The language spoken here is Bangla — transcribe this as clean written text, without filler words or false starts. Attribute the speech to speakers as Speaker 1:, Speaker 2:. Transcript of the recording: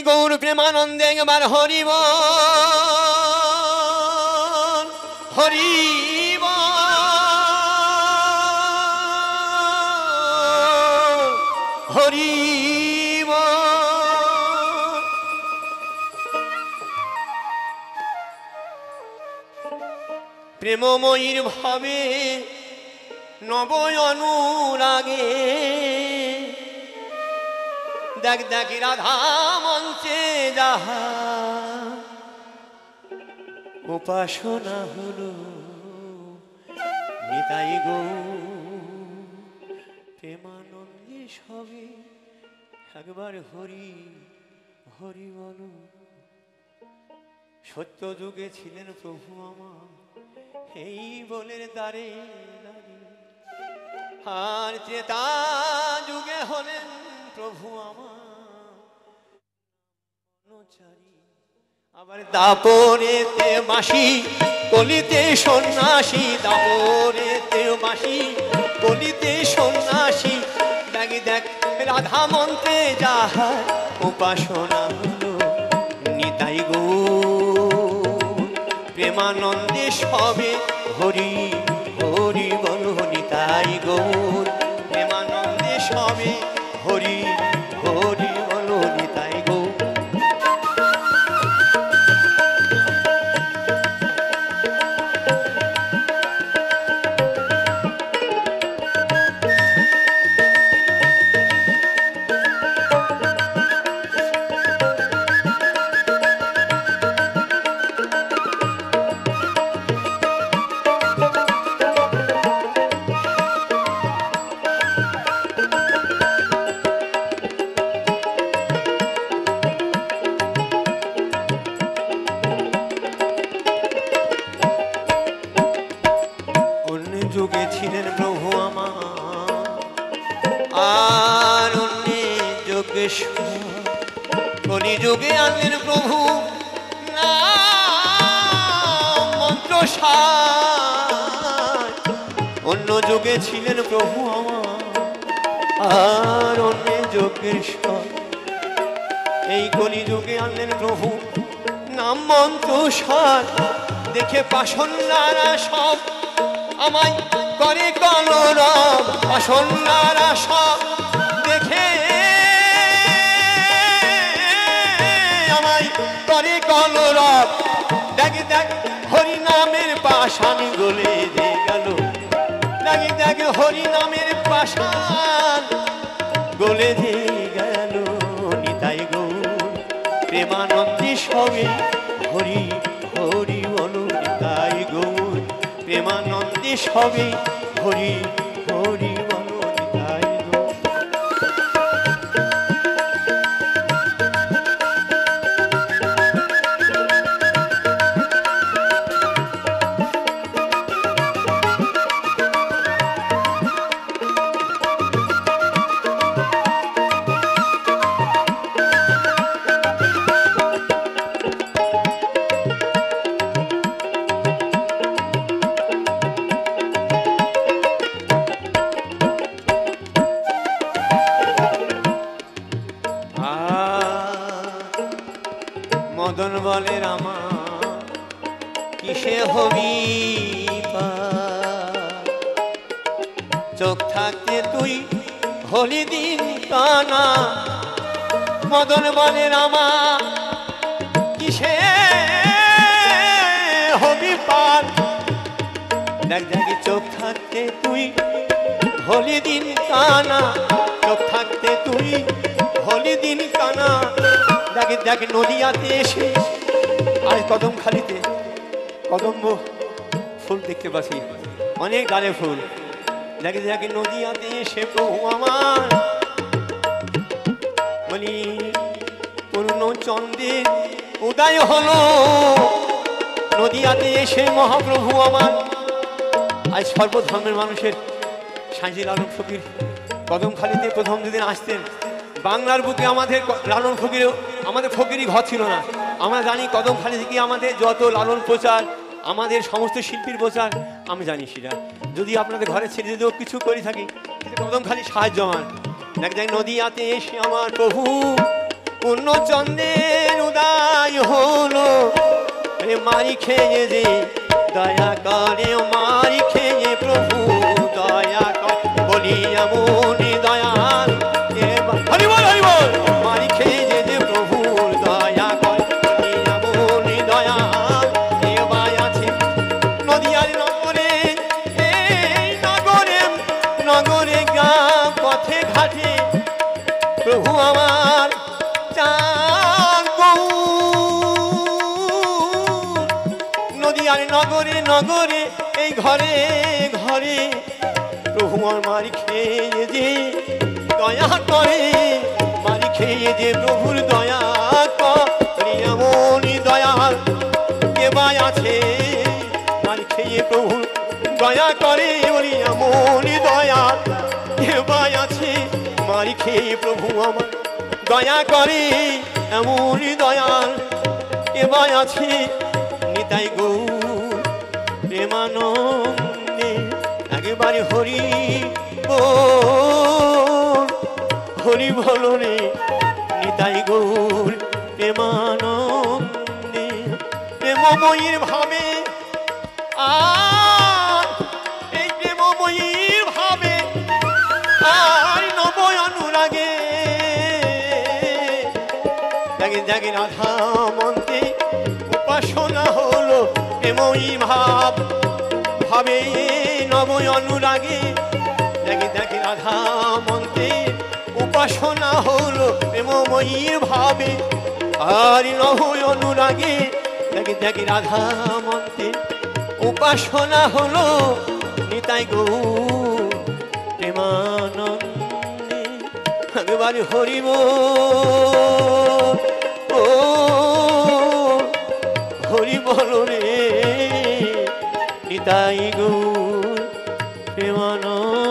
Speaker 1: গৌর প্রেমানন্দে একবার হরিব হরিব হরিব। প্রেমময়ীর ভাবে নব অনুরাগে দেখ দেখ রাধা মঞ্চে যাহা উপাসনা হলো নিতাই গো প্রেমানন্দে সবে একবার হরি হরি বলো। সত্য যুগে ছিলেন প্রভু আমার এই বলের দ্বারে দাঁড়িয়ে, আর ত্রেতা যুগে হলেন প্রভু আমার অনুচারী। আবার দাপরেতে বাঁশি কলিতে সন্ন্যাসী, দাপরেতে বাঁশি কলিতে সন্ন্যাসী দেখ দেখ রাধা মন্ত্রে যাহার উপাসনা হলো নিতাই গো প্রেমানন্দে সবে হরি হরি বলো নিতাই গৌর প্রেমানন্দে সবে হরি হরি বলো নিতাই গৌর। যুগে ছিলেন প্রভু আমার আর অন্য যুগে কলি যুগে আনলেন প্রভু মন্ত্র অন্য যুগে ছিলেন প্রভু আমার আর অন্য যোগেশ্বর এই কলি যুগে আনলেন প্রভু নাম মন্ত্র সার দেখে পাষণ্ডারা সব আমায় করে কলরব পাষণ্ডারা সব দেখে আমায় করে কলরব দেখ দেখ হরি নামের পাষাণ গলে যে গেল দেখ দেখ হরি নামের পাষাণ গলে যে গেল নিতাই গৌর প্রেমানন্দে সবে হরি হরি বলো নিতাই গৌর প্রেমানন্দে সবে হরি হরি বলো নিতাই গৌর। মদন বলে রামা কিসে হবি চোখ থাকতে তুই হলি দিন কানা। মদন বলে রামা কিসে হবি পার দেখ দেখি চোখ থাকতে তুই হলি দিন কানা চোখ থাকতে তুই হলি দিন কানা। দেখে দেখ নদিয়াতে এসে আজ কদমখালিতে কদম্ব ফুল দেখতে পাচ্ছি অনেক ডালে ফুল দেখে দেখে নদিয়াতে এসে প্রভু আমার বলি পূর্ণ চন্দ্রের উদয় হলো নদিয়াতে এসে মহাপ্রভু আমার আজ সর্বধর্মের মানুষের সাঁঝি লালন ফকির কদমখালিতে প্রথম যেদিন আসতেন বাংলার বুকে আমাদের লালন ফকিরেও আমাদের ফকিরই ঘর ছিল না। আমরা জানি কদমখালি থেকে আমাদের যত লালন প্রচার আমাদের সমস্ত শিল্পীর প্রচার আমি জানি সেটা যদি আপনাদের ঘরে ছেড়ে দিতেও কিছু করে থাকি কদমখালি সাহায্য আমার দেখ দেখ নদিয়াতে এসে আমার প্রভু পূর্ণচন্দ্রের উদয় হলো মারি খেয়ে যে দয়া করে মারি খেয়ে প্রভু দয়া করে বলি এমন দয়াল হরি বল হরি বল মারি খেয়ে যে প্রভুর দয়া করে বলি এমন দয়াল এবার আছে নদিয়ার নগরে এই নগরে নগরে গ্রাম পথে ঘাটে প্রভু আমার নদিয়ার নগরে নগরে এই ঘরে ঘরে প্রভু আমার খেয়ে যে দয়া করে মারি খেয়ে যে প্রভুর দয়া করে এমন দয়াল কেবাই আছে মারি খেয়ে প্রভু দয়া করে বলি এমন দয়াল কেবাই আছে মারি খেয়ে প্রভু আমার দয়া করে এমন দয়াল কেবাই আছে নিতাই গৌর প্রেমানন্দে একেবারে হরি হরি বল রে নিতাই গৌর প্রেমানন্দে প্রেমময়ীর ভাবে আর এই প্রেমময়ীর ভাবে আর নব অনুরাগে জাগে জাগে রাধা মন্ত্রে উপাসনা হলো প্রেমই ভাব ভাবে নব অনুরাগে জাগে জাগে রাধা মন্ত্রে উপাসনা হলো প্রেমময়ীর ভাবে আর নব অনুরাগে জাগে জাগে রাধা মন্ত্রে উপাসনা হলো নিতাই গৌর প্রেমানন্দে একেবারে হরিব হরি বল রে নিতাই গৌর প্রেমানন্দে